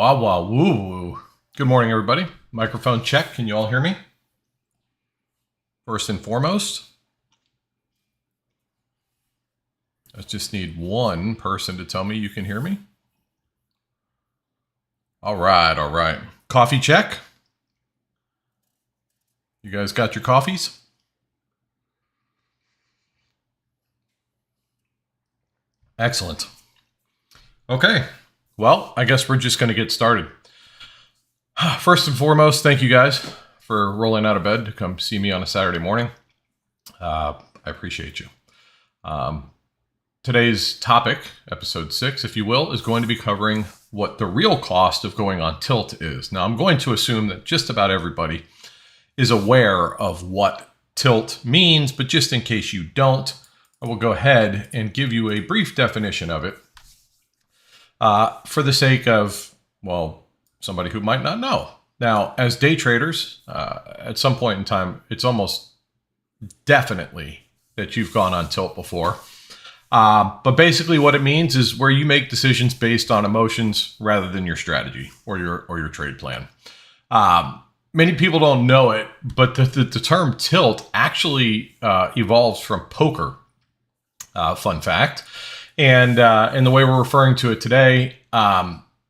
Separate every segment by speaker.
Speaker 1: Wah wah woo woo. Good morning, everybody. Microphone check. Can you all hear me? First and foremost, I just need one person to tell me you can hear me. All right, all right. Coffee check. You guys got your coffees? Excellent. Okay. Well, I guess we're just going to get started. First and foremost, thank you guys for rolling out of bed to come see me on a Saturday morning. I appreciate you. Today's topic, episode 6, if you will, is going to be covering what the real cost of going on tilt is. Now, I'm going to assume that just about everybody is aware of what tilt means, but just in case you don't, I will go ahead and give you a brief definition of it for the sake of, well, somebody who might not know. Now, as day traders, at some point in time, it's almost definitely that you've gone on tilt before. But basically what it means is where you make decisions based on emotions rather than your strategy or your trade plan. Many people don't know it, but the term tilt actually evolves from poker. Fun fact. And the way we're referring to it today,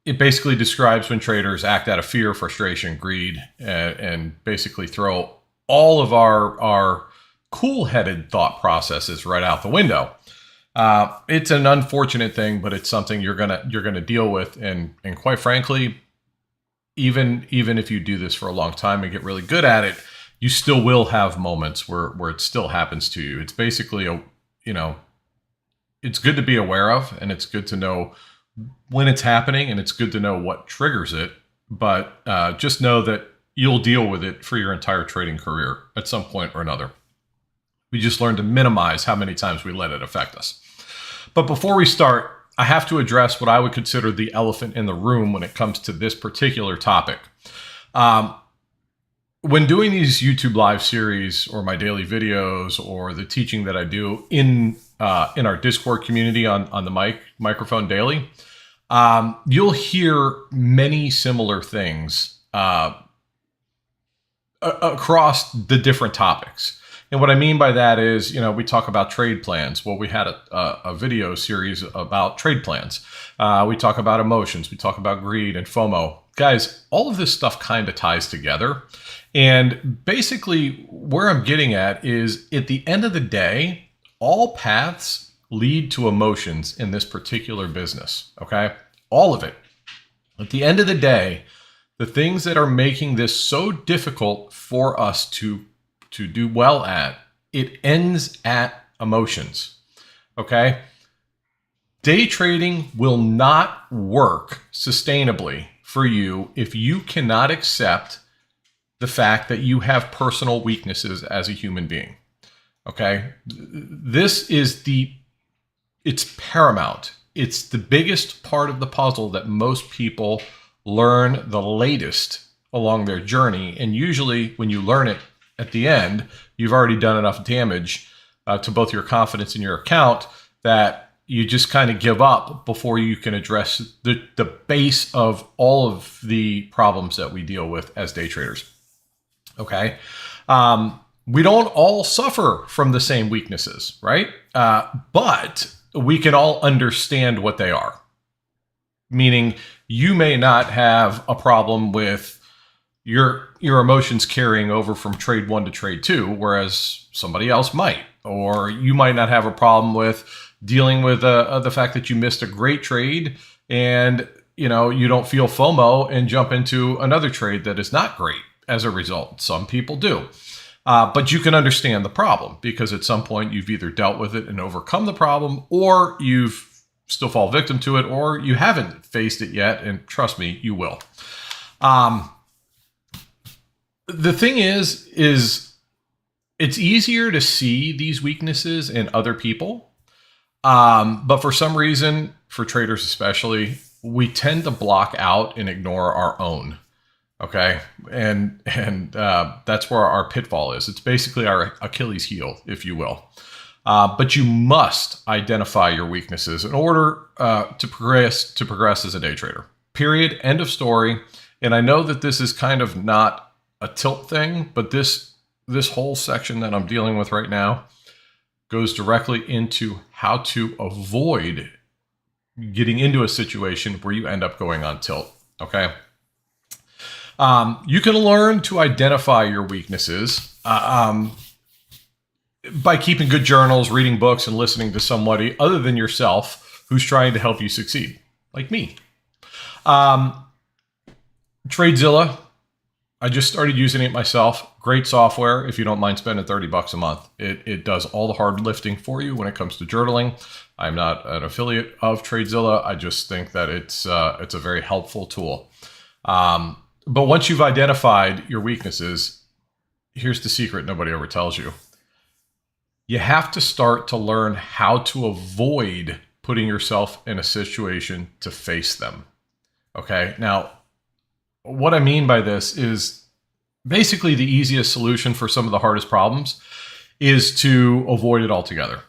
Speaker 1: it basically describes when traders act out of fear, frustration, greed, and basically throw all of our cool-headed thought processes right out the window. It's an unfortunate thing, but it's something you're gonna deal with, and quite frankly, even if you do this for a long time and get really good at it, you still will have moments where it still happens to you. It's basically it's good to be aware of, and it's good to know when it's happening, and it's good to know what triggers it. But just know that you'll deal with it for your entire trading career at some point or another. We just learn to minimize how many times we let it affect us. But before we start, I have to address what I would consider the elephant in the room when it comes to this particular topic. When doing these YouTube live series or my daily videos or the teaching that I do in our Discord community on the microphone daily, you'll hear many similar things across the different topics. And what I mean by that is, we talk about trade plans. Well, we had a video series about trade plans. We talk about emotions. We talk about greed and FOMO. Guys, all of this stuff kind of ties together. And basically where I'm getting at is, at the end of the day, all paths lead to emotions in this particular business, okay? All of it. At the end of the day, the things that are making this so difficult for us to do well at, it ends at emotions, okay? Day trading will not work sustainably for you if you cannot accept the fact that you have personal weaknesses as a human being, okay? This is it's paramount. It's the biggest part of the puzzle that most people learn the latest along their journey. And usually when you learn it at the end, you've already done enough damage to both your confidence and your account that you just kind of give up before you can address the base of all of the problems that we deal with as day traders. Okay. We don't all suffer from the same weaknesses, right? But we can all understand what they are. Meaning you may not have a problem with your emotions carrying over from trade 1 to trade 2, whereas somebody else might. Or you might not have a problem with dealing with the fact that you missed a great trade and you don't feel FOMO and jump into another trade that is not great as a result. Some people do. But you can understand the problem because at some point you've either dealt with it and overcome the problem, or you've still fall victim to it, or you haven't faced it yet. And trust me, you will. The thing is it's easier to see these weaknesses in other people. But for some reason, for traders especially, we tend to block out and ignore our own. Okay. And that's where our pitfall is. It's basically our Achilles heel, if you will. But you must identify your weaknesses in order to progress as a day trader. Period. End of story. And I know that this is kind of not a tilt thing, but this whole section that I'm dealing with right now goes directly into how to avoid getting into a situation where you end up going on tilt. Okay. You can learn to identify your weaknesses by keeping good journals, reading books, and listening to somebody other than yourself who's trying to help you succeed, like me. Tradezilla, I just started using it myself. Great software if you don't mind spending $30 a month. It does all the hard lifting for you when it comes to journaling. I'm not an affiliate of Tradezilla. I just think that it's a very helpful tool. But once you've identified your weaknesses, here's the secret nobody ever tells you. You have to start to learn how to avoid putting yourself in a situation to face them. Okay, now, what I mean by this is basically the easiest solution for some of the hardest problems is to avoid it altogether.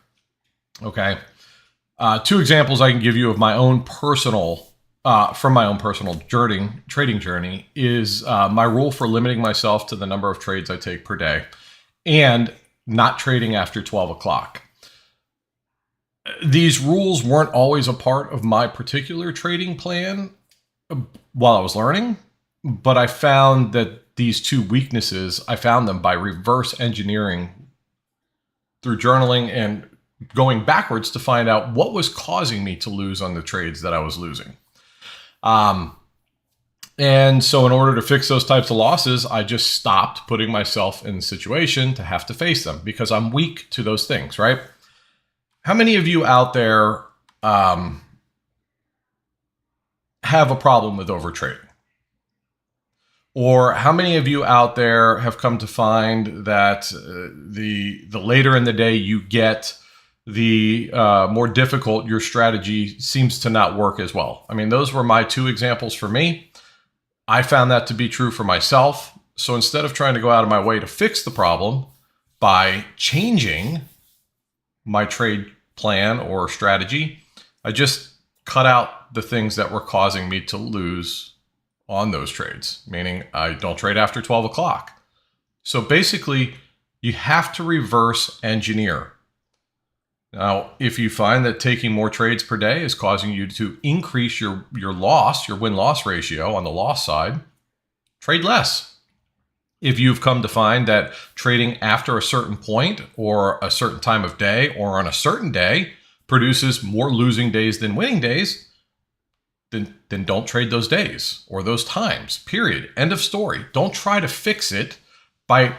Speaker 1: Okay, 2 examples I can give you of my own personal, from my own personal trading journey is my rule for limiting myself to the number of trades I take per day and not trading after 12 o'clock. These rules weren't always a part of my particular trading plan while I was learning, but I found that these 2 weaknesses, I found them by reverse engineering through journaling and going backwards to find out what was causing me to lose on the trades that I was losing. And so in order to fix those types of losses, I just stopped putting myself in the situation to have to face them because I'm weak to those things, right? How many of you out there have a problem with overtrading? Or how many of you out there have come to find that the later in the day you get, the more difficult your strategy seems to not work as well? I mean, those were my 2 examples for me. I found that to be true for myself. So instead of trying to go out of my way to fix the problem by changing my trade plan or strategy, I just cut out the things that were causing me to lose on those trades, meaning I don't trade after 12 o'clock. So basically, you have to reverse engineer. Now, if you find that taking more trades per day is causing you to increase your loss, your win-loss ratio on the loss side, trade less. If you've come to find that trading after a certain point or a certain time of day or on a certain day produces more losing days than winning days, then don't trade those days or those times, period. End of story. Don't try to fix it by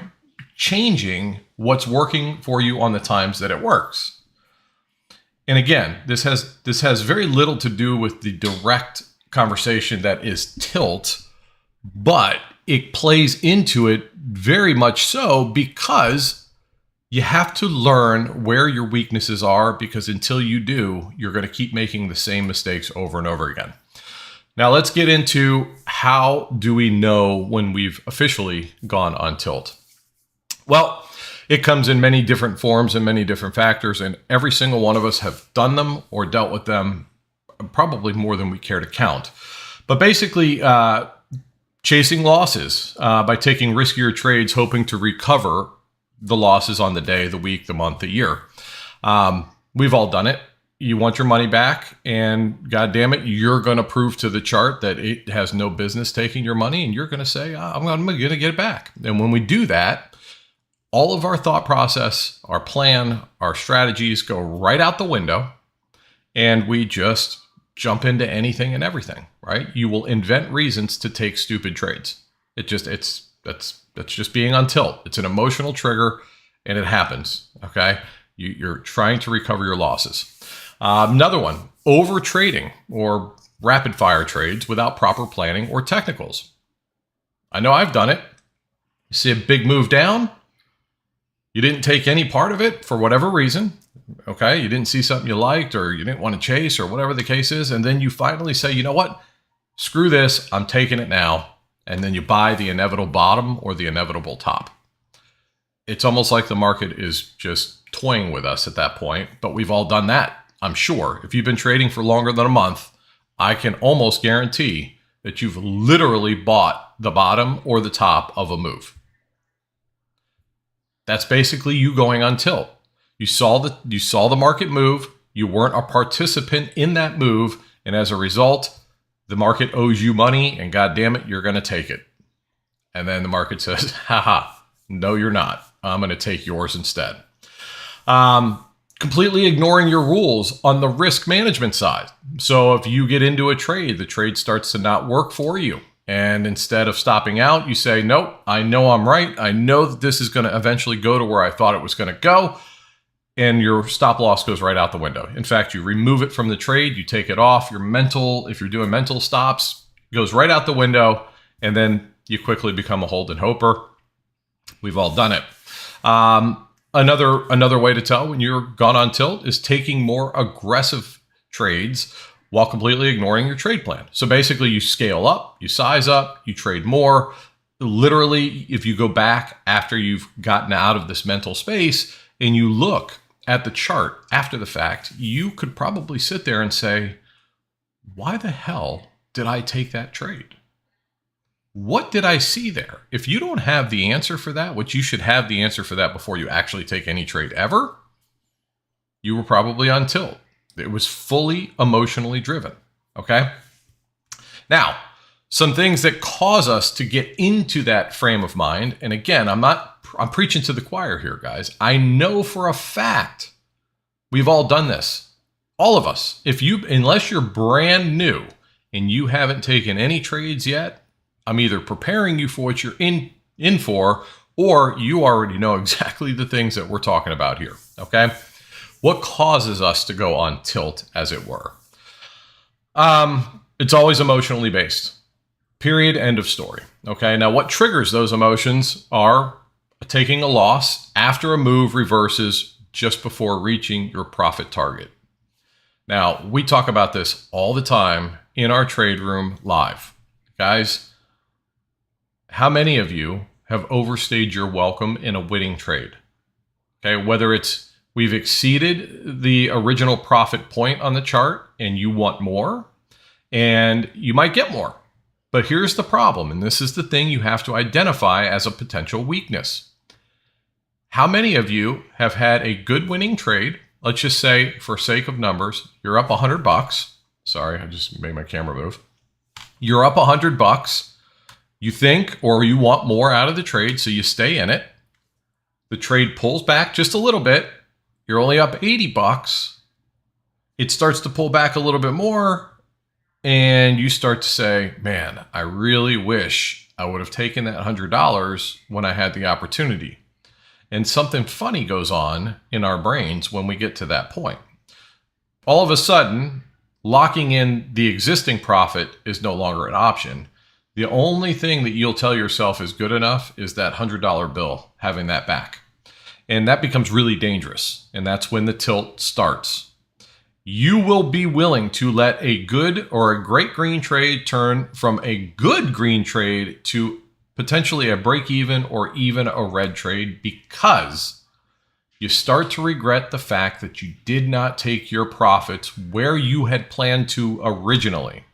Speaker 1: changing what's working for you on the times that it works. And again, this has very little to do with the direct conversation that is tilt, but it plays into it very much so because you have to learn where your weaknesses are, because until you do, you're going to keep making the same mistakes over and over again. Now let's get into how do we know when we've officially gone on tilt. Well, it comes in many different forms and many different factors, and every single one of us have done them or dealt with them probably more than we care to count. But basically, chasing losses by taking riskier trades, hoping to recover the losses on the day, the week, the month, the year. We've all done it. You want your money back, and God damn it, you're going to prove to the chart that it has no business taking your money, and you're going to say, I'm going to get it back. And when we do that, all of our thought process, our plan, our strategies go right out the window, and we just jump into anything and everything, right? You will invent reasons to take stupid trades. That's just being on tilt. It's an emotional trigger, and it happens, okay? You're trying to recover your losses. Another one, overtrading or rapid fire trades without proper planning or technicals. I know I've done it. You see a big move down, you didn't take any part of it for whatever reason, okay? You didn't see something you liked, or you didn't want to chase, or whatever the case is, and then you finally say, you know what? Screw this, I'm taking it now. And then you buy the inevitable bottom or the inevitable top. It's almost like the market is just toying with us at that point, but we've all done that, I'm sure. If you've been trading for longer than a month, I can almost guarantee that you've literally bought the bottom or the top of a move. That's basically you going on tilt. You saw the market move. You weren't a participant in that move, and as a result, the market owes you money, and God damn it, you're going to take it. And then the market says, haha, no, you're not. I'm going to take yours instead. Completely ignoring your rules on the risk management side. So if you get into a trade, the trade starts to not work for you. And instead of stopping out, you say, nope, I know I'm right. I know that this is going to eventually go to where I thought it was going to go. And your stop loss goes right out the window. In fact, you remove it from the trade, you take it off. Your mental, if you're doing mental stops, goes right out the window. And then you quickly become a hold and hoper. We've all done it. Another way to tell when you're gone on tilt is taking more aggressive trades while completely ignoring your trade plan. So basically you scale up, you size up, you trade more. Literally, if you go back after you've gotten out of this mental space and you look at the chart after the fact, you could probably sit there and say, why the hell did I take that trade? What did I see there? If you don't have the answer for that, which you should have the answer for that before you actually take any trade ever, you were probably on tilt. It was fully emotionally driven, okay? Now, some things that cause us to get into that frame of mind, and again, I'm preaching to the choir here, guys. I know for a fact we've all done this. All of us. Unless you're brand new and you haven't taken any trades yet, I'm either preparing you for what you're in for, or you already know exactly the things that we're talking about here, okay? What causes us to go on tilt, as it were? It's always emotionally based. Period, end of story, okay? Now, what triggers those emotions are taking a loss after a move reverses just before reaching your profit target. Now, we talk about this all the time in our trade room live. Guys, how many of you have overstayed your welcome in a winning trade? Okay, whether it's we've exceeded the original profit point on the chart and you want more, and you might get more. But here's the problem, and this is the thing you have to identify as a potential weakness. How many of you have had a good winning trade? Let's just say, for sake of numbers, you're up $100. Sorry, I just made my camera move. You're up $100. You think, or you want more out of the trade, so you stay in it. The trade pulls back just a little bit. You're only up $80. It starts to pull back a little bit more, and you start to say, man, I really wish I would have taken that $100 when I had the opportunity. And something funny goes on in our brains when we get to that point. All of a sudden, locking in the existing profit is no longer an option. The only thing that you'll tell yourself is good enough is that $100 bill, having that back. And that becomes really dangerous. And that's when the tilt starts. You will be willing to let a good or a great green trade turn from a good green trade to potentially a break even or even a red trade, because you start to regret the fact that you did not take your profits where you had planned to originally.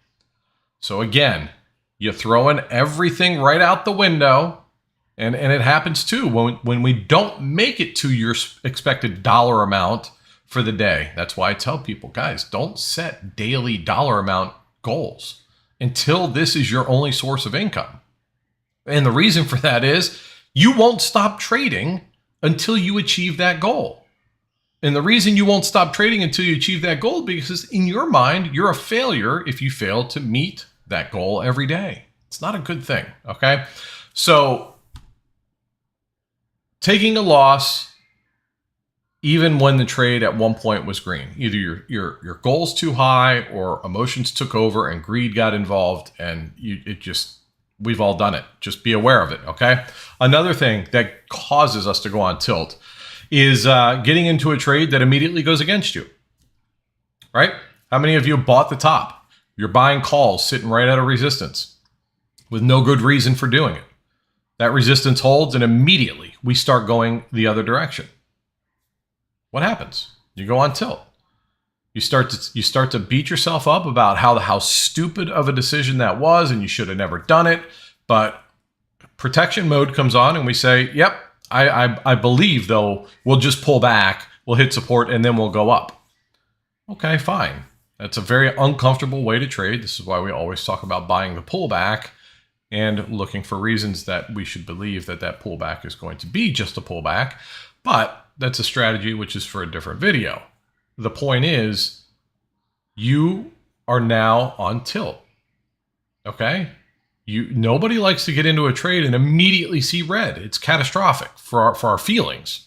Speaker 1: So again, you throw in everything right out the window, and it happens too when we don't make it to your expected dollar amount for the day. That's why I tell people, guys, don't set daily dollar amount goals until this is your only source of income. And the reason for that is you won't stop trading until you achieve that goal. And the reason you won't stop trading until you achieve that goal, because in your mind, you're a failure if you fail to meet that goal every day. It's not a good thing, okay? So taking a loss, even when the trade at one point was green, either your goal's too high or emotions took over and greed got involved, and we've all done it. Just be aware of it, okay? Another thing that causes us to go on tilt is getting into a trade that immediately goes against you, right? How many of you bought the top? You're buying calls sitting right at a resistance with no good reason for doing it. That resistance holds, and immediately we start going the other direction. What happens? You go on tilt. You start to beat yourself up about how stupid of a decision that was, and you should have never done it. But protection mode comes on, and we say, "Yep, I believe though we'll just pull back, we'll hit support, and then we'll go up." Okay, fine. That's a very uncomfortable way to trade. This is why we always talk about buying the pullback and looking for reasons that we should believe that that pullback is going to be just a pullback. But that's a strategy which is for a different video. The point is, you are now on tilt. Okay? Nobody likes to get into a trade and immediately see red. It's catastrophic for our feelings,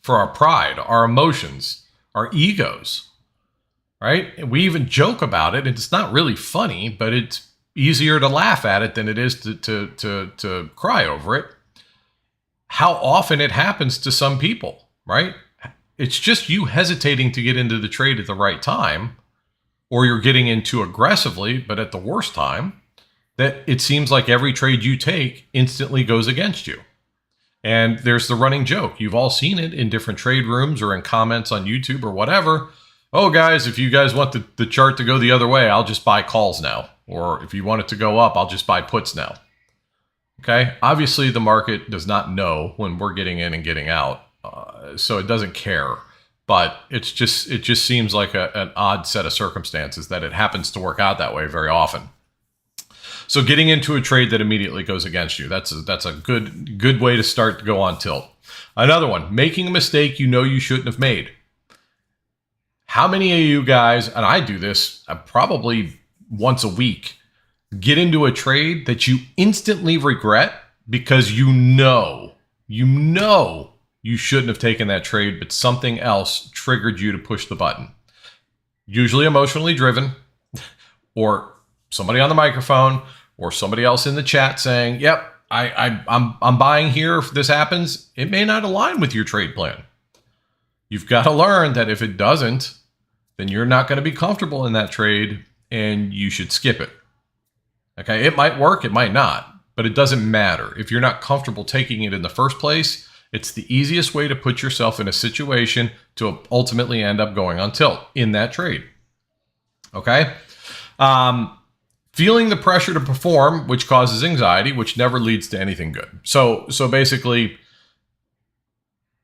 Speaker 1: for our pride, our emotions, our egos. Right? And we even joke about it. It's not really funny, but it's easier to laugh at it than it is to cry over it. How often it happens to some people, right? It's just you hesitating to get into the trade at the right time, or you're getting in too aggressively, but at the worst time, that it seems like every trade you take instantly goes against you. And there's the running joke. You've all seen it in different trade rooms or in comments on YouTube or whatever. "Oh, guys, if you guys want the chart to go the other way, I'll just buy calls now. Or if you want it to go up, I'll just buy puts now." Okay? Obviously, the market does not know when we're getting in and getting out. So it doesn't care. But it just seems like an odd set of circumstances that it happens to work out that way very often. So getting into a trade that immediately goes against you, that's a good way to start to go on tilt. Another one, making a mistake you know you shouldn't have made. How many of you guys, and I do this probably once a week, get into a trade that you instantly regret because you know you shouldn't have taken that trade, but something else triggered you to push the button? Usually emotionally driven, or somebody on the microphone, or somebody else in the chat saying, "Yep, I'm buying here if this happens." It may not align with your trade plan. You've got to learn that if it doesn't, then you're not going to be comfortable in that trade and you should skip it. Okay, it might work, it might not, but it doesn't matter. If you're not comfortable taking it in the first place, it's the easiest way to put yourself in a situation to ultimately end up going on tilt in that trade. Okay? Feeling the pressure to perform, which causes anxiety, which never leads to anything good. So basically,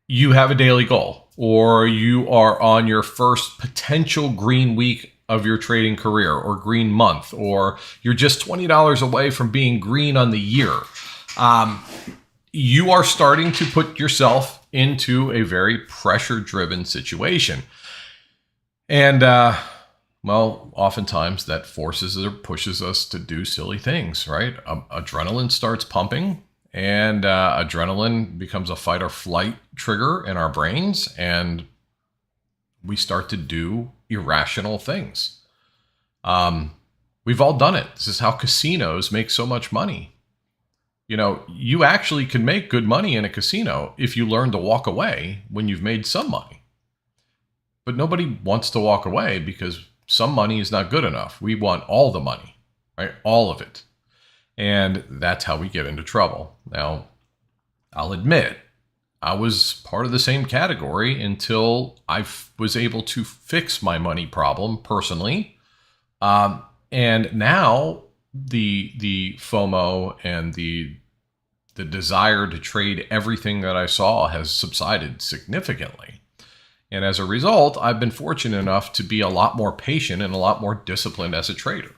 Speaker 1: you have a daily goal, or you are on your first potential green week of your trading career, or green month, or you're just $20 away from being green on the year. You are starting to put yourself into a very pressure-driven situation. And, well, oftentimes that forces or pushes us to do silly things, right? Adrenaline starts pumping, and adrenaline becomes a fight or flight trigger in our brains, and we start to do irrational things. We've all done it. This is how casinos make so much money. You know, you actually can make good money in a casino if you learn to walk away when you've made some money. But nobody wants to walk away because some money is not good enough. We want all the money, right? All of it. And that's how we get into trouble. Now, I'll admit, I was part of the same category until I was able to fix my money problem personally. And now the FOMO and the desire to trade everything that I saw has subsided significantly. And as a result, I've been fortunate enough to be a lot more patient and a lot more disciplined as a trader.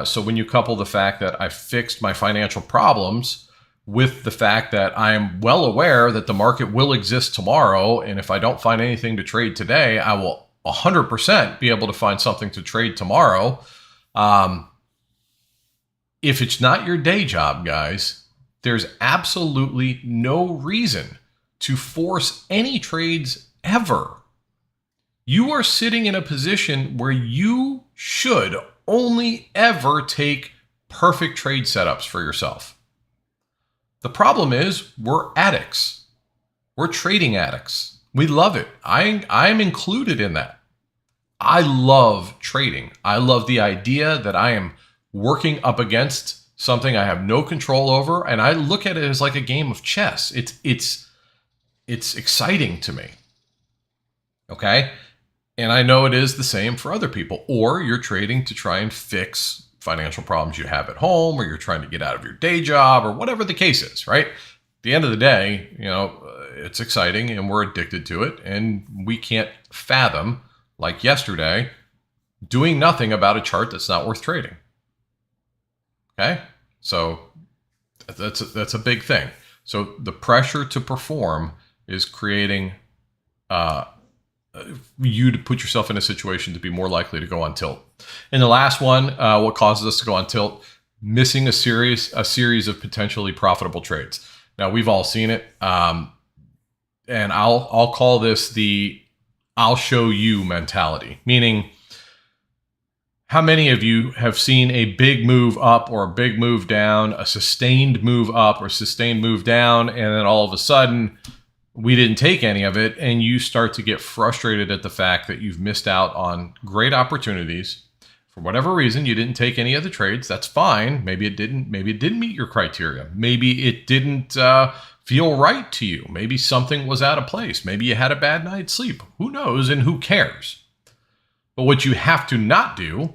Speaker 1: So when you couple the fact that I fixed my financial problems with the fact that I am well aware that the market will exist tomorrow, and if I don't find anything to trade today, I will 100% be able to find something to trade tomorrow. If it's not your day job, guys, there's absolutely no reason to force any trades ever. You are sitting in a position where you should only ever take perfect trade setups for yourself. The problem is we're addicts. We're trading addicts. We love it. I'm included in that. I love trading. I love the idea that I am working up against something I have no control over, and I look at it as like a game of chess. It's exciting to me. Okay? And I know it is the same for other people. Or you're trading to try and fix financial problems you have at home, or you're trying to get out of your day job, or whatever the case is, right? At the end of the day, it's exciting and we're addicted to it. And we can't fathom, like yesterday, doing nothing about a chart that's not worth trading. Okay? So that's a big thing. So the pressure to perform is creating you to put yourself in a situation to be more likely to go on tilt. And the last one, what causes us to go on tilt? Missing a series of potentially profitable trades. Now, we've all seen it, and I'll call this the "I'll show you" mentality. Meaning, how many of you have seen a big move up or a big move down, a sustained move up or sustained move down, and then all of a sudden we didn't take any of it, and you start to get frustrated at the fact that you've missed out on great opportunities. For whatever reason, you didn't take any of the trades. That's fine. Maybe it didn't meet your criteria. Maybe it didn't feel right to you. Maybe something was out of place. Maybe you had a bad night's sleep. Who knows, and who cares? But what you have to not do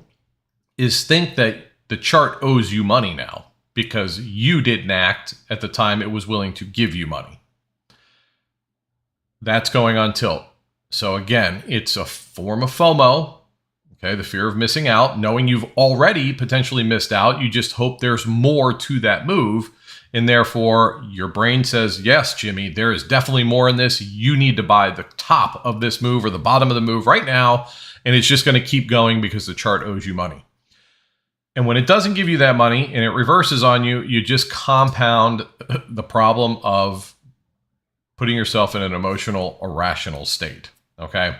Speaker 1: is think that the chart owes you money now because you didn't act at the time it was willing to give you money. That's going on tilt. So again, it's a form of FOMO, okay, the fear of missing out, knowing you've already potentially missed out. You just hope there's more to that move. And therefore, your brain says, yes, Jimmy, there is definitely more in this. You need to buy the top of this move or the bottom of the move right now. And it's just going to keep going because the chart owes you money. And when it doesn't give you that money and it reverses on you, you just compound the problem of putting yourself in an emotional, irrational state. Okay.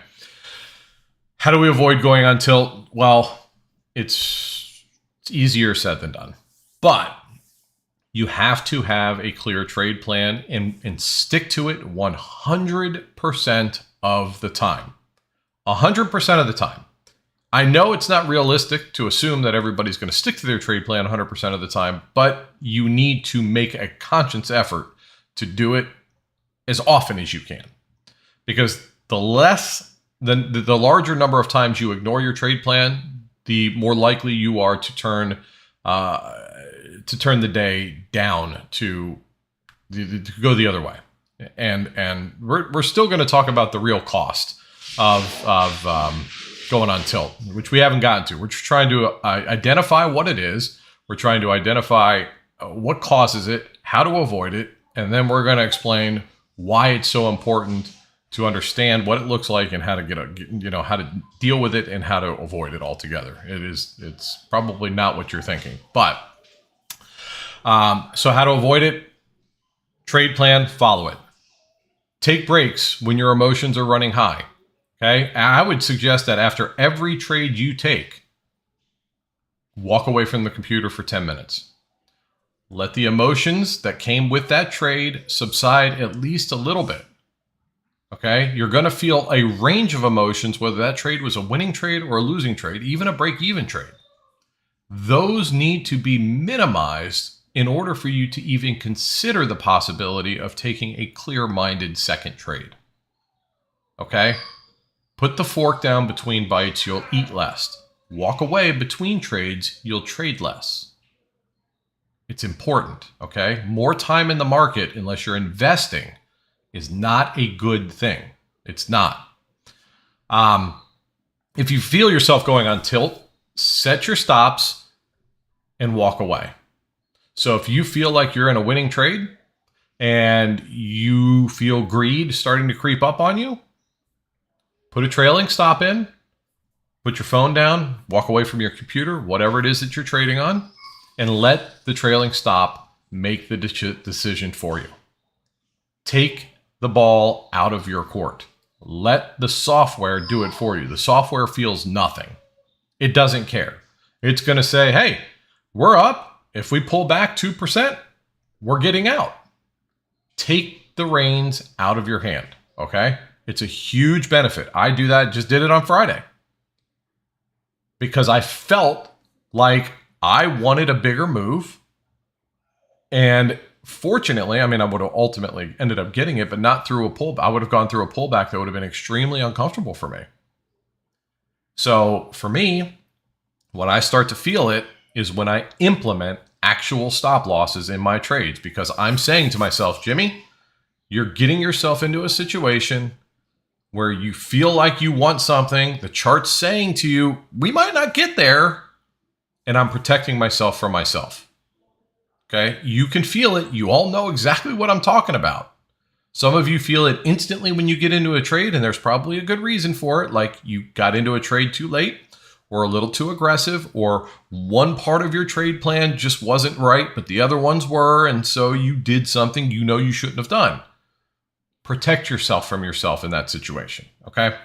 Speaker 1: How do we avoid going on tilt? Well, it's easier said than done, but you have to have a clear trade plan and stick to it 100% of the time. 100% of the time. I know it's not realistic to assume that everybody's going to stick to their trade plan 100% of the time, but you need to make a conscious effort to do it as often as you can. Because the larger number of times you ignore your trade plan, the more likely you are to turn the day down to go the other way. And we're still going to talk about the real cost of going on tilt, which we haven't gotten to. We're trying to identify what it is. We're trying to identify what causes it, how to avoid it, and then we're going to explain why it's so important to understand what it looks like and how to how to deal with it and how to avoid it altogether. It's probably not what you're thinking, but so how to avoid it? Trade plan, follow it. Take breaks when your emotions are running high. Okay, I would suggest that after every trade you take, walk away from the computer for 10 minutes. Let the emotions that came with that trade subside at least a little bit. Okay, you're going to feel a range of emotions, whether that trade was a winning trade or a losing trade, even a break-even trade. Those need to be minimized in order for you to even consider the possibility of taking a clear-minded second trade. Okay? Put the fork down between bites, you'll eat less. Walk away between trades, you'll trade less. It's important, okay? More time in the market, unless you're investing, is not a good thing. It's not. If you feel yourself going on tilt, set your stops and walk away. So if you feel like you're in a winning trade and you feel greed starting to creep up on you, put a trailing stop in, put your phone down, walk away from your computer, whatever it is that you're trading on, and let the trailing stop make the decision for you. Take the ball out of your court. Let the software do it for you. The software feels nothing. It doesn't care. It's going to say, hey, we're up. If we pull back 2%, we're getting out. Take the reins out of your hand, okay? It's a huge benefit. I do that, just did it on Friday. Because I felt like I wanted a bigger move. And fortunately, I would have ultimately ended up getting it, but not through a pullback. I would have gone through a pullback that would have been extremely uncomfortable for me. So for me, when I start to feel it is when I implement actual stop losses in my trades, because I'm saying to myself, Jimmy, you're getting yourself into a situation where you feel like you want something. The chart's saying to you, we might not get there. And I'm protecting myself from myself. Okay. You can feel it. You all know exactly what I'm talking about. Some of you feel it instantly when you get into a trade, and there's probably a good reason for it. Like you got into a trade too late, or a little too aggressive, or one part of your trade plan just wasn't right, but the other ones were. And so you did something you know you shouldn't have done. Protect yourself from yourself in that situation. Okay.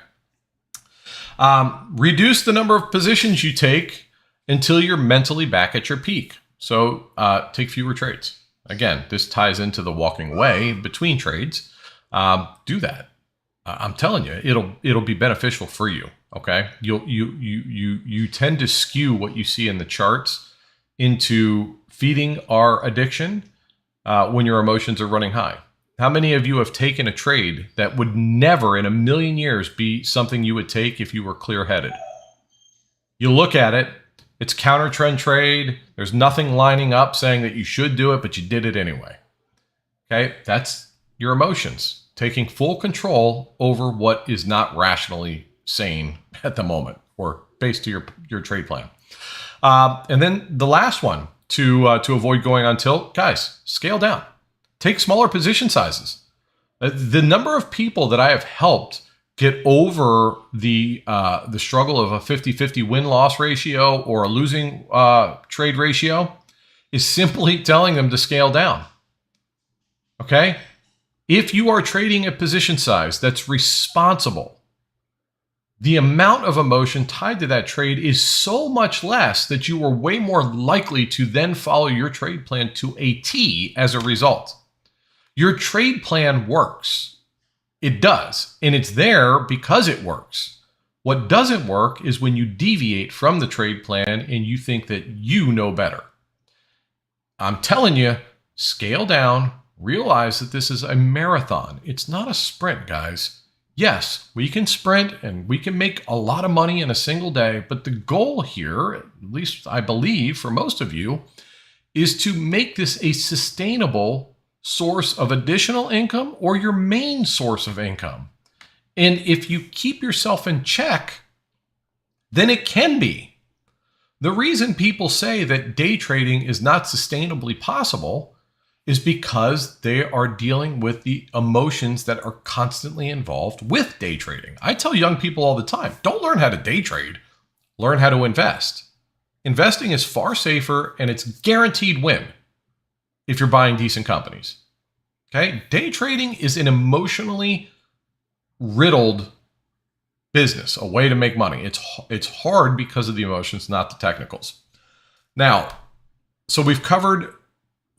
Speaker 1: Reduce the number of positions you take until you're mentally back at your peak. So take fewer trades. Again, this ties into the walking away between trades. Do that. I'm telling you, it'll be beneficial for you. Okay, you tend to skew what you see in the charts into feeding our addiction when your emotions are running high. How many of you have taken a trade that would never in a million years be something you would take if you were clear-headed? You look at it. It's counter trend trade. There's nothing lining up saying that you should do it, but you did it anyway. Okay, that's your emotions taking full control over what is not rationally sane at the moment or based to your trade plan. And then the last one to avoid going on tilt, guys, scale down. Take smaller position sizes. The number of people that I have helped get over the struggle of a 50-50 win-loss ratio or a losing trade ratio is simply telling them to scale down. Okay? If you are trading a position size that's responsible, the amount of emotion tied to that trade is so much less that you are way more likely to then follow your trade plan to a T as a result. Your trade plan works. It does. And it's there because it works. What doesn't work is when you deviate from the trade plan and you think that you know better. I'm telling you, scale down, realize that this is a marathon. It's not a sprint, guys. Yes, we can sprint and we can make a lot of money in a single day, but the goal here, at least I believe for most of you, is to make this a sustainable source of additional income or your main source of income. And if you keep yourself in check, then it can be. The reason people say that day trading is not sustainably possible is because they are dealing with the emotions that are constantly involved with day trading. I tell young people all the time, don't learn how to day trade, learn how to invest. Investing is far safer and it's guaranteed win if you're buying decent companies. Okay? Day trading is an emotionally riddled business, a way to make money. It's hard because of the emotions, not the technicals. Now, so we've covered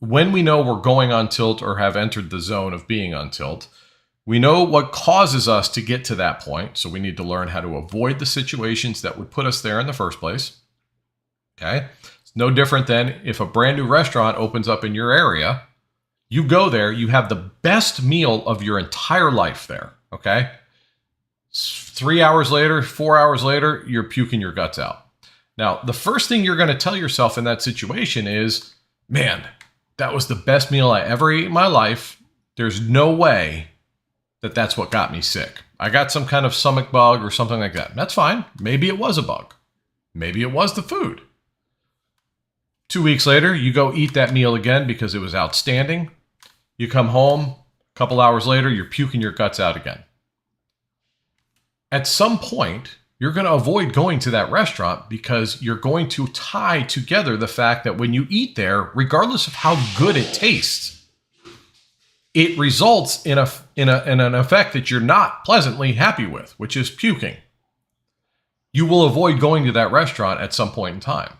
Speaker 1: when we know we're going on tilt or have entered the zone of being on tilt. We know what causes us to get to that point, so we need to learn how to avoid the situations that would put us there in the first place. Okay? It's no different than if a brand new restaurant opens up in your area. You go there, you have the best meal of your entire life there. Okay? 3 hours later, 4 hours later, you're puking your guts out. Now, the first thing you're going to tell yourself in that situation is, man, that was the best meal I ever ate in my life. There's no way that that's what got me sick. I got some kind of stomach bug or something like that. That's fine. Maybe it was a bug. Maybe it was the food. 2 weeks later, you go eat that meal again because it was outstanding. You come home, a couple hours later, you're puking your guts out again. At some point, you're going to avoid going to that restaurant because you're going to tie together the fact that when you eat there, regardless of how good it tastes, it results in an effect that you're not pleasantly happy with, which is puking. You will avoid going to that restaurant at some point in time.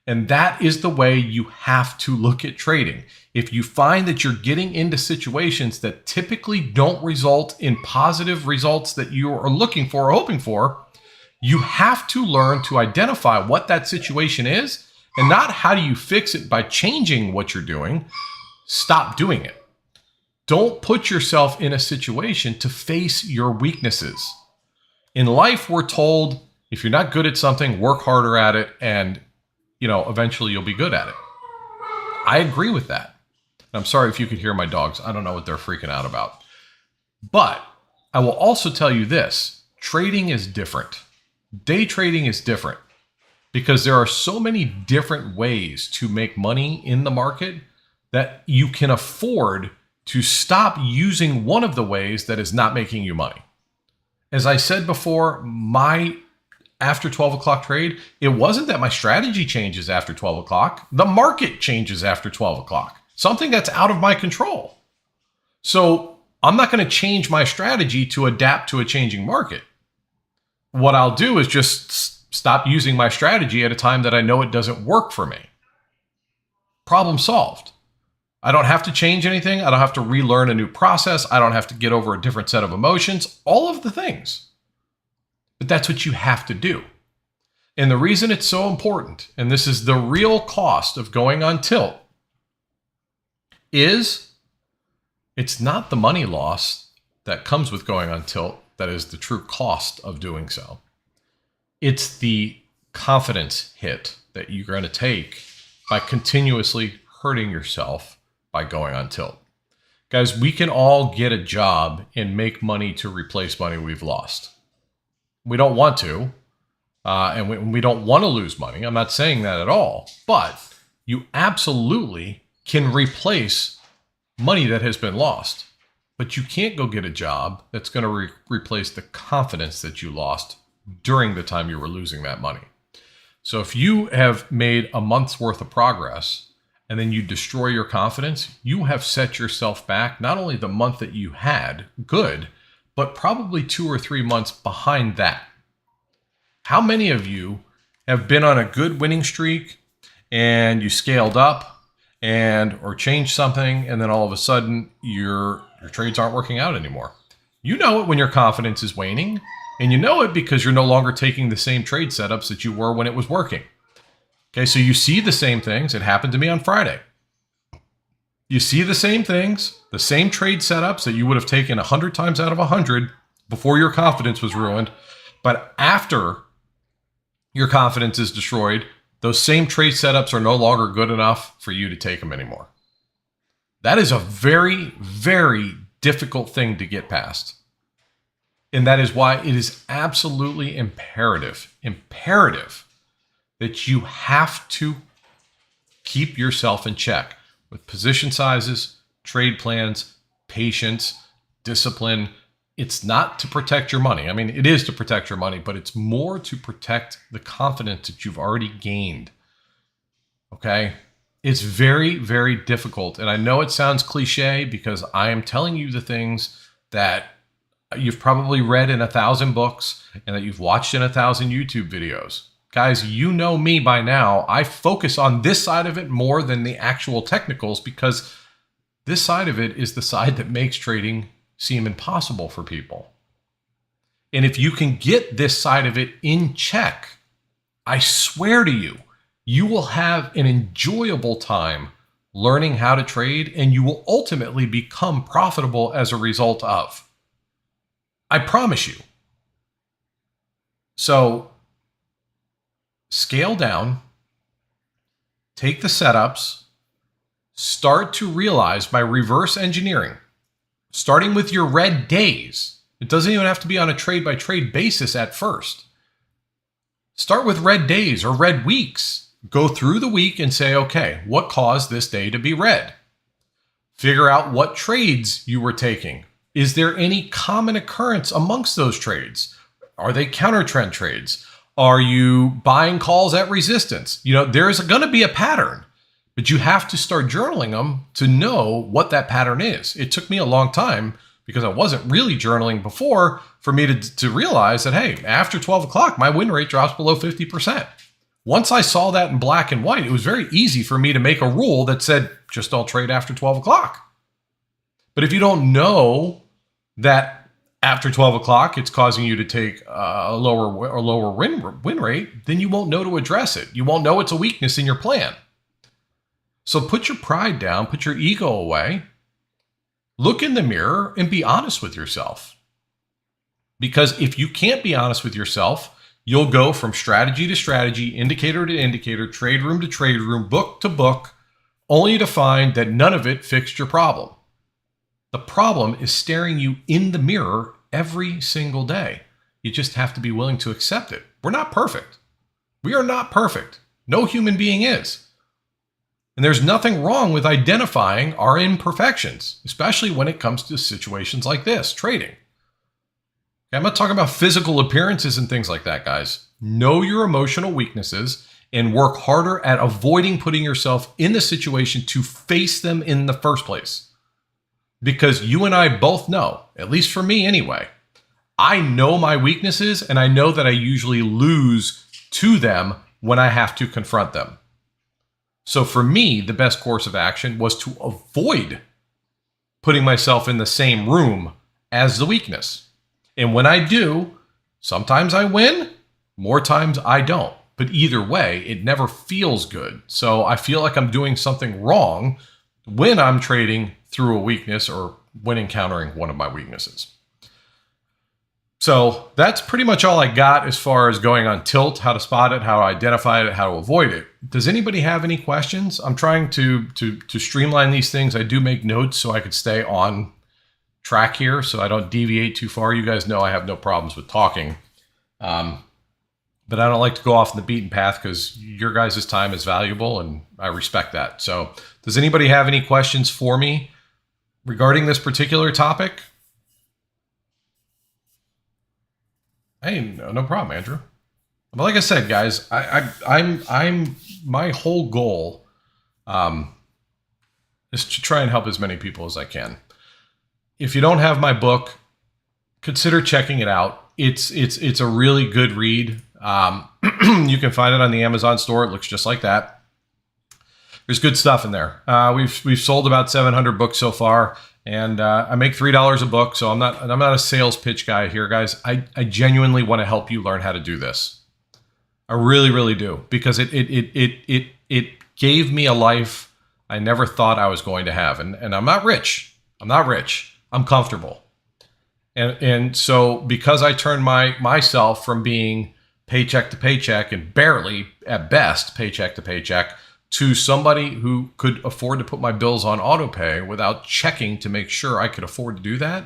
Speaker 1: And that is the way you have to look at trading. If you find that you're getting into situations that typically don't result in positive results that you are looking for or hoping for, you have to learn to identify what that situation is and not how do you fix it by changing what you're doing. Stop doing it. Don't put yourself in a situation to face your weaknesses. In life, we're told If you're not good at something, work harder at it, and eventually you'll be good at it. I agree with that. I'm sorry if you could hear my dogs. I don't know what they're freaking out about. But I will also tell you this. Trading is different. Day trading is different because there are so many different ways to make money in the market that you can afford to stop using one of the ways that is not making you money. As I said before, my after 12 o'clock trade, it wasn't that my strategy changes after 12 o'clock. The market changes after 12 o'clock. Something that's out of my control. So I'm not going to change my strategy to adapt to a changing market. What I'll do is just stop using my strategy at a time that I know it doesn't work for me. Problem solved. I don't have to change anything. I don't have to relearn a new process. I don't have to get over a different set of emotions. All of the things. But that's what you have to do. And the reason it's so important, and this is the real cost of going on tilt, is it's not the money loss that comes with going on tilt that is the true cost of doing so. It's the confidence hit that you're going to take by continuously hurting yourself by going on tilt. Guys, we can all get a job and make money to replace money we've lost. We don't want to, and we don't want to lose money. I'm not saying that at all, but you absolutely can replace money that has been lost. But you can't go get a job that's going to replace the confidence that you lost during the time you were losing that money. So if you have made a month's worth of progress and then you destroy your confidence, you have set yourself back not only the month that you had, good, but probably 2 or 3 months behind that. How many of you have been on a good winning streak and you scaled up or changed something, and then all of a sudden your trades aren't working out anymore? You know it when your confidence is waning, and you know it because you're no longer taking the same trade setups that you were when it was working. Okay, so you see the same things. It happened to me on Friday. You see the same things, the same trade setups that you would have taken 100 times out of 100 before your confidence was ruined. But after your confidence is destroyed, those same trade setups are no longer good enough for you to take them anymore. That is a very, very difficult thing to get past. And that is why it is absolutely imperative that you have to keep yourself in check with position sizes, trade plans, patience, discipline. It's not to protect your money. I mean, it is to protect your money, but it's more to protect the confidence that you've already gained. Okay? It's very, very difficult. And I know it sounds cliche because I am telling you the things that you've probably read in 1,000 books and that you've watched in 1,000 YouTube videos. Guys, you know me by now. I focus on this side of it more than the actual technicals because this side of it is the side that makes trading seem impossible for people. And if you can get this side of it in check, I swear to you, you will have an enjoyable time learning how to trade, and you will ultimately become profitable as a result of. I promise you. So scale down, take the setups, start to realize by reverse engineering, starting with your red days. It doesn't even have to be on a trade-by-trade basis at first. Start with red days or red weeks. Go through the week and say, okay, what caused this day to be red? Figure out what trades you were taking. Is there any common occurrence amongst those trades? Are they counter trend trades? Are you buying calls at resistance? There's going to be a pattern, but you have to start journaling them to know what that pattern is. It took me a long time because I wasn't really journaling before for me to realize that, hey, after 12 o'clock, my win rate drops below 50%. Once I saw that in black and white, it was very easy for me to make a rule that said, just don't trade after 12 o'clock. But if you don't know that after 12 o'clock, it's causing you to take a lower win rate, then you won't know to address it. You won't know it's a weakness in your plan. So put your pride down, put your ego away, look in the mirror and be honest with yourself. Because if you can't be honest with yourself, You'll go from strategy to strategy, indicator to indicator, trade room to trade room, book to book, only to find that none of it fixed your problem. The problem is staring you in the mirror every single day. You just have to be willing to accept it. We're not perfect. We are not perfect. No human being is. And there's nothing wrong with identifying our imperfections, especially when it comes to situations like this, trading. I'm not talking about physical appearances and things like that, guys. Know your emotional weaknesses and work harder at avoiding putting yourself in the situation to face them in the first place. Because you and I both know, at least for me anyway, I know my weaknesses and I know that I usually lose to them when I have to confront them. So for me, the best course of action was to avoid putting myself in the same room as the weakness. And when I do, sometimes I win, more times I don't. But either way, it never feels good. So I feel like I'm doing something wrong when I'm trading through a weakness or when encountering one of my weaknesses. So that's pretty much all I got as far as going on tilt, how to spot it, how to identify it, how to avoid it. Does anybody have any questions? I'm trying to streamline these things. I do make notes so I could stay on track here so I don't deviate too far. You guys know I have no problems with talking. But I don't like to go off the beaten path because your guys' time is valuable and I respect that. So does anybody have any questions for me regarding this particular topic? Hey, no problem, Andrew. But like I said, guys, I'm my whole goal is to try and help as many people as I can. If you don't have my book, consider checking it out. It's a really good read. You can find it on the Amazon store. It looks just like that. There's good stuff in there. We've sold about 700 books so far, and I make $3 a book. So I'm not a sales pitch guy here, guys. I genuinely want to help you learn how to do this. I really, really do, because it gave me a life I never thought I was going to have, and I'm not rich. I'm comfortable. And so because I turned myself from being paycheck to paycheck and barely at best paycheck to paycheck to somebody who could afford to put my bills on auto pay without checking to make sure I could afford to do that,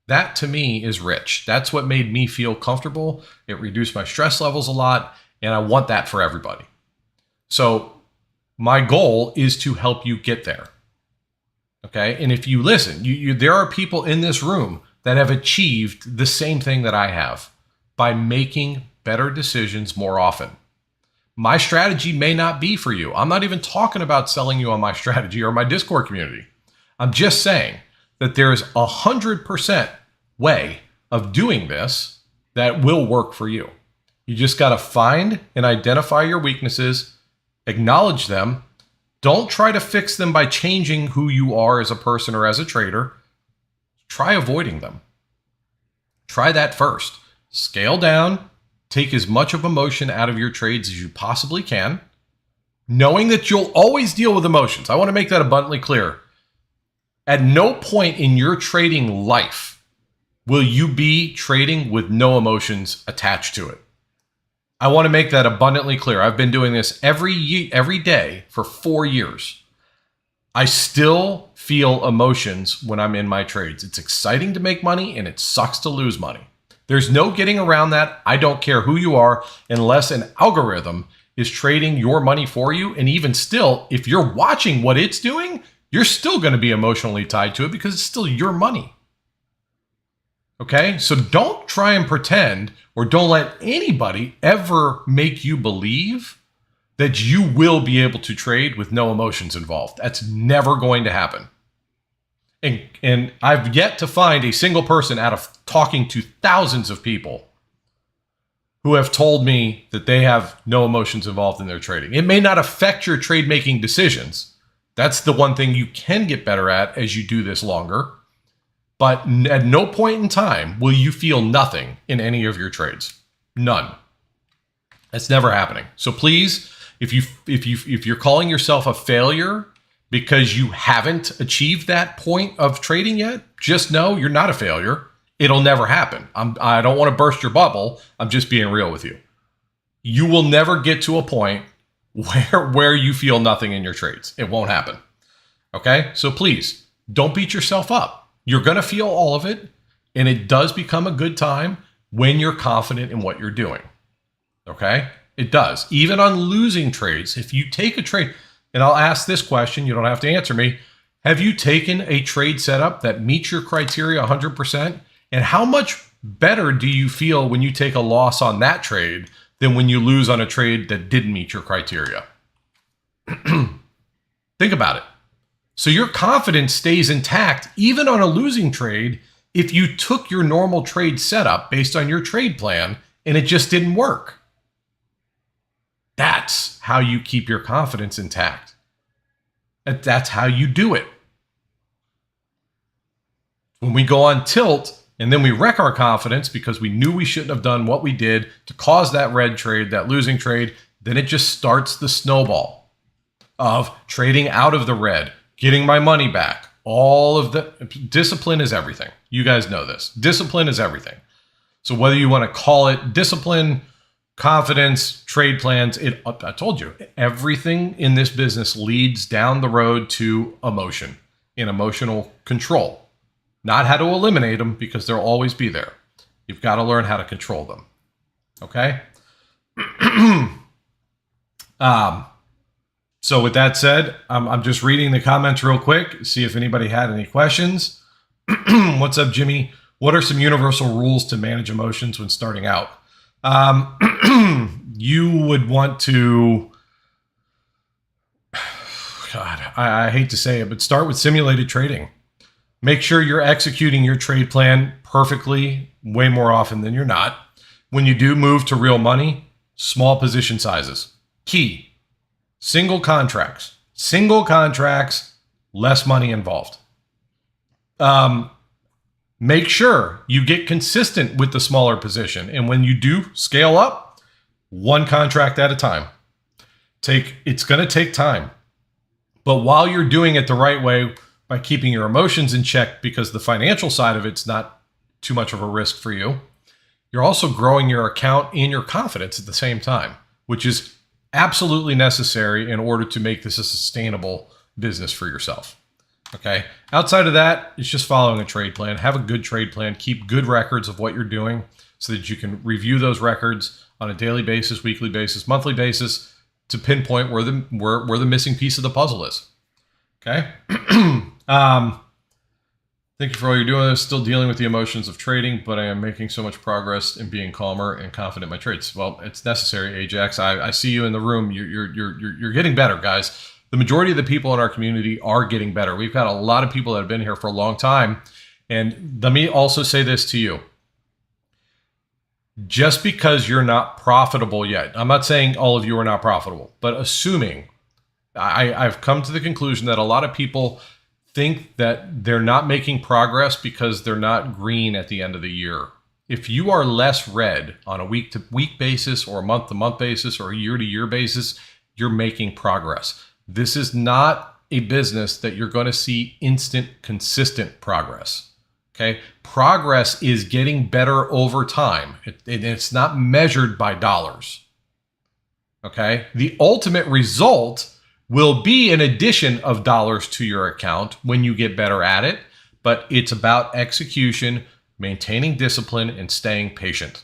Speaker 1: that to me is rich. That's what made me feel comfortable. It reduced my stress levels a lot, and I want that for everybody. So my goal is to help you get there. Okay, and if you listen, there are people in this room that have achieved the same thing that I have by making better decisions more often. My strategy may not be for you. I'm not even talking about selling you on my strategy or my Discord community. I'm just saying that there's 100% way of doing this that will work for you. You just got to find and identify your weaknesses, acknowledge them. Don't try to fix them by changing who you are as a person or as a trader. Try avoiding them. Try that first. Scale down. Take as much of emotion out of your trades as you possibly can, knowing that you'll always deal with emotions. I want to make that abundantly clear. At no point in your trading life will you be trading with no emotions attached to it. I want to make that abundantly clear. I've been doing this every day for 4 years. I still feel emotions when I'm in my trades. It's exciting to make money and it sucks to lose money. There's no getting around that. I don't care who you are, unless an algorithm is trading your money for you. And even still, if you're watching what it's doing, you're still going to be emotionally tied to it because it's still your money. Okay? So don't try and pretend, or don't let anybody ever make you believe that you will be able to trade with no emotions involved. That's never going to happen. And I've yet to find a single person out of talking to thousands of people who have told me that they have no emotions involved in their trading. It may not affect your trade making decisions. That's the one thing you can get better at as you do this longer. But at no point in time will you feel nothing in any of your trades. None. That's never happening. So please, if you're calling yourself a failure because you haven't achieved that point of trading yet, just know you're not a failure. It'll never happen. I don't want to burst your bubble. I'm just being real with you. You will never get to a point where you feel nothing in your trades. It won't happen. Okay? So please, don't beat yourself up. You're going to feel all of it, and it does become a good time when you're confident in what you're doing. Okay? It does. Even on losing trades, if you take a trade, and I'll ask this question, you don't have to answer me. Have you taken a trade setup that meets your criteria 100%? And how much better do you feel when you take a loss on that trade than when you lose on a trade that didn't meet your criteria? Think about it. So your confidence stays intact even on a losing trade if you took your normal trade setup based on your trade plan and it just didn't work. That's how you keep your confidence intact. That's how you do it. When we go on tilt and then we wreck our confidence because we knew we shouldn't have done what we did to cause that red trade, that losing trade, then it just starts the snowball of trading out of the red, getting my money back. All of the discipline is everything. You guys know this. Discipline is everything. So whether you want to call it discipline, confidence, trade plans, I told you, everything in this business leads down the road to emotion and emotional control. Not how to eliminate them, because they'll always be there. You've got to learn how to control them. Okay? So with that said, I'm just reading the comments real quick, see if anybody had any questions. What's up, Jimmy? What are some universal rules to manage emotions when starting out? You would want to, God, I hate to say it, but start with simulated trading. Make sure you're executing your trade plan perfectly way more often than you're not. When you do move to real money, small position sizes. Key. Single contracts, less money involved. Make sure you get consistent with the smaller position. And when you do scale up, one contract at a time. It's going to take time. But while you're doing it the right way, by keeping your emotions in check, because the financial side of it's not too much of a risk for you, you're also growing your account and your confidence at the same time, which is absolutely necessary in order to make this a sustainable business for yourself. Okay. Outside of that, it's just following a trade plan. Have a good trade plan. Keep good records of what you're doing so that you can review those records on a daily basis, weekly basis, monthly basis to pinpoint where the missing piece of the puzzle is. Okay. Thank you for all you're doing. Still dealing with the emotions of trading, but I am making so much progress in being calmer and confident in my trades. Well, it's necessary, Ajax. I see you in the room. You're getting better, guys. The majority of the people in our community are getting better. We've got a lot of people that have been here for a long time. And let me also say this to you. Just because you're not profitable yet, I'm not saying all of you are not profitable, but assuming, I've come to the conclusion that a lot of people think that they're not making progress because they're not green at the end of the year. If you are less red on a week-to-week basis or a month-to-month basis or a year-to-year basis, you're making progress. This is not a business that you're going to see instant, consistent progress. Okay? Progress is getting better over time. It's not measured by dollars. Okay? The ultimate result will be an addition of dollars to your account when you get better at it, but it's about execution, maintaining discipline, and staying patient.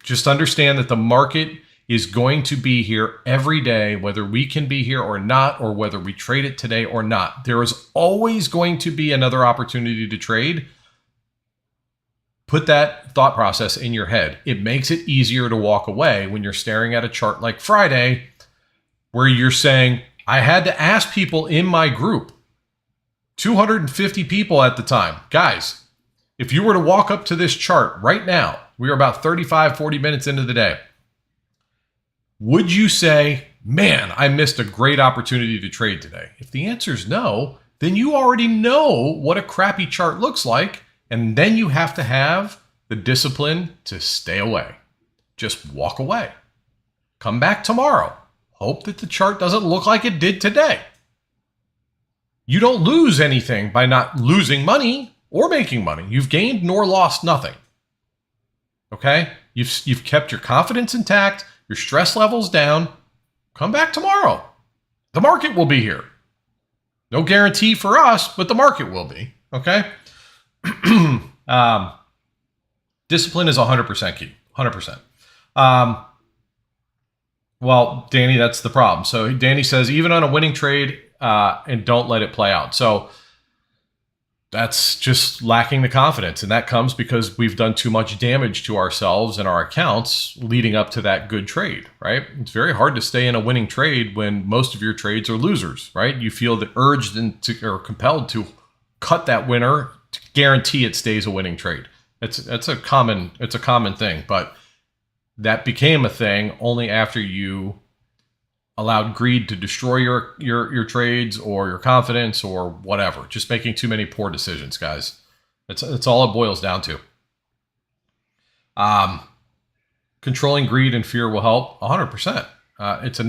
Speaker 1: Just understand that the market is going to be here every day, whether we can be here or not, or whether we trade it today or not. There is always going to be another opportunity to trade. Put that thought process in your head. It makes it easier to walk away when you're staring at a chart like Friday, where you're saying, I had to ask people in my group, 250 people at the time, guys, if you were to walk up to this chart right now, we are about 35, 40 minutes into the day, would you say, man, I missed a great opportunity to trade today? If the answer is no, then you already know what a crappy chart looks like, and then you have to have the discipline to stay away. Just walk away. Come back tomorrow. Hope that the chart doesn't look like it did today. You don't lose anything by not losing money. or making money. You've gained nor lost nothing. Okay? You've kept your confidence intact, your stress levels down. Come back tomorrow. The market will be here. No guarantee for us, but the market will be. Okay? Discipline is 100% key. 100%. Well, Danny, that's the problem. So Danny says, even on a winning trade, and don't let it play out. So that's just lacking the confidence. And that comes because we've done too much damage to ourselves and our accounts leading up to that good trade, right? It's very hard to stay in a winning trade when most of your trades are losers, right? You feel the urge or compelled to cut that winner to guarantee it stays a winning trade. It's a common thing, but that became a thing only after you allowed greed to destroy your trades or your confidence or whatever. Just making too many poor decisions, guys. That's all it boils down to. Controlling greed and fear will help 100%. It's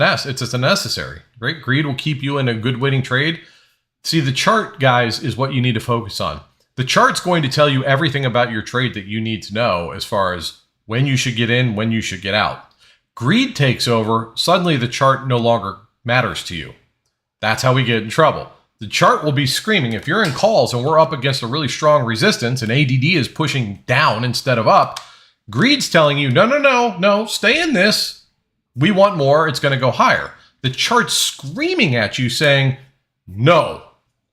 Speaker 1: a necessary, right? Greed will keep you in a good winning trade. See, the chart, guys, is what you need to focus on. The chart's going to tell you everything about your trade that you need to know as far as when you should get in, when you should get out. Greed takes over. Suddenly the chart no longer matters to you. That's how we get in trouble. The chart will be screaming. If you're in calls and we're up against a really strong resistance and ADD is pushing down instead of up, greed's telling you, no, stay in this. We want more. It's going to go higher. The chart's screaming at you saying, no,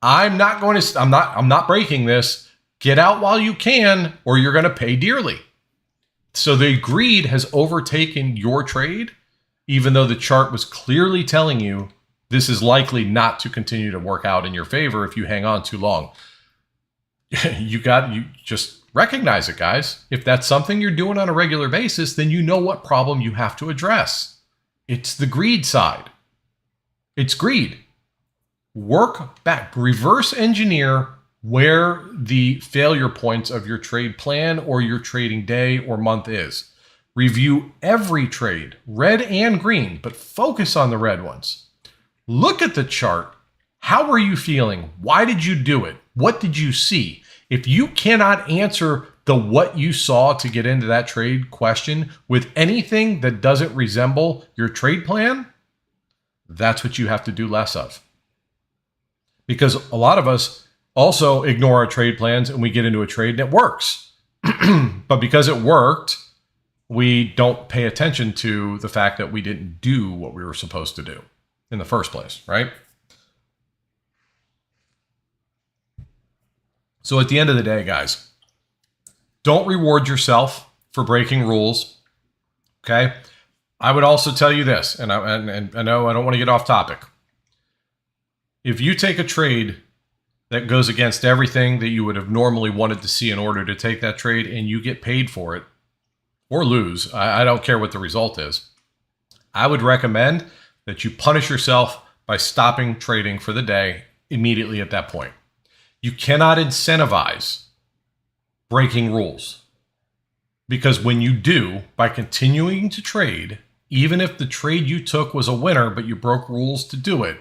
Speaker 1: I'm not breaking this. Get out while you can, or you're going to pay dearly. So the greed has overtaken your trade, even though the chart was clearly telling you this is likely not to continue to work out in your favor if you hang on too long. You just recognize it, guys. If that's something you're doing on a regular basis, then you know what problem you have to address. It's the greed side. It's greed. Work back, reverse engineer where the failure points of your trade plan or your trading day or month is. Review every trade, red and green, but focus on the red ones. Look at the chart. How are you feeling? Why did you do it? What did you see? If you cannot answer the what you saw to get into that trade question with anything that doesn't resemble your trade plan, that's what you have to do less of. Because a lot of us also ignore our trade plans and we get into a trade that works. But because it worked, we don't pay attention to the fact that we didn't do what we were supposed to do in the first place, right? So at the end of the day, guys, don't reward yourself for breaking rules, okay? I would also tell you this, and I know I don't want to get off topic. If you take a trade that goes against everything that you would have normally wanted to see in order to take that trade and you get paid for it or lose, I don't care what the result is, I would recommend that you punish yourself by stopping trading for the day immediately at that point. You cannot incentivize breaking rules, because when you do, by continuing to trade, even if the trade you took was a winner but you broke rules to do it,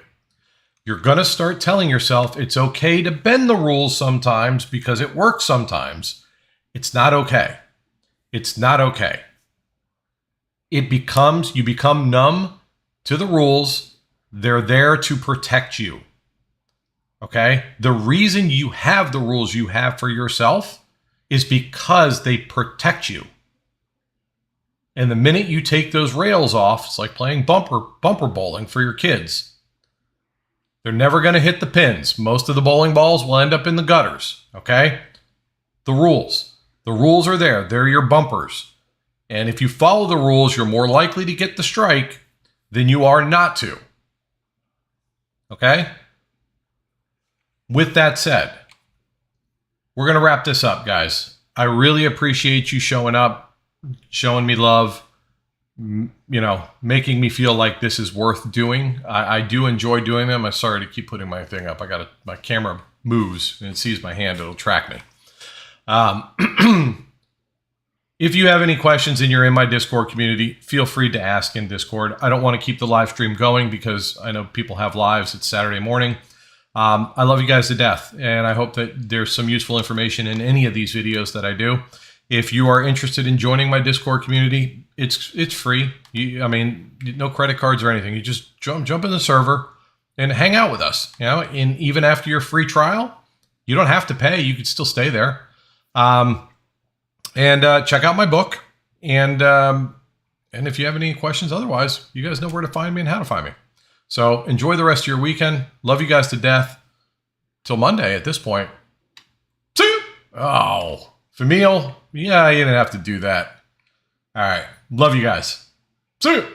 Speaker 1: you're going to start telling yourself it's okay to bend the rules sometimes because it works sometimes. It's not okay. It's not okay. You become numb to the rules. They're there to protect you. Okay? The reason you have the rules you have for yourself is because they protect you. And the minute you take those rails off, it's like playing bumper bowling for your kids. They're never going to hit the pins. Most of the bowling balls will end up in the gutters, okay? The rules are there. They're your bumpers. And if you follow the rules, you're more likely to get the strike than you are not to. Okay? With that said, we're going to wrap this up, guys. I really appreciate you showing up, showing me love, making me feel like this is worth doing. I do enjoy doing them. I'm sorry to keep putting my thing up. My camera moves and it sees my hand. It'll track me. If you have any questions and you're in my Discord community, feel free to ask in Discord. I don't want to keep the live stream going because I know people have lives. It's Saturday morning. I love you guys to death, and I hope that there's some useful information in any of these videos that I do. If you are interested in joining my Discord community, it's free. I mean, no credit cards or anything. You just jump in the server and hang out with us. And even after your free trial, you don't have to pay. You could still stay there. And check out my book. And if you have any questions otherwise, you guys know where to find me and how to find me. So enjoy the rest of your weekend. Love you guys to death. Till Monday at this point. See you. Oh, Famil. Yeah, you didn't have to do that. All right. Love you guys. See you.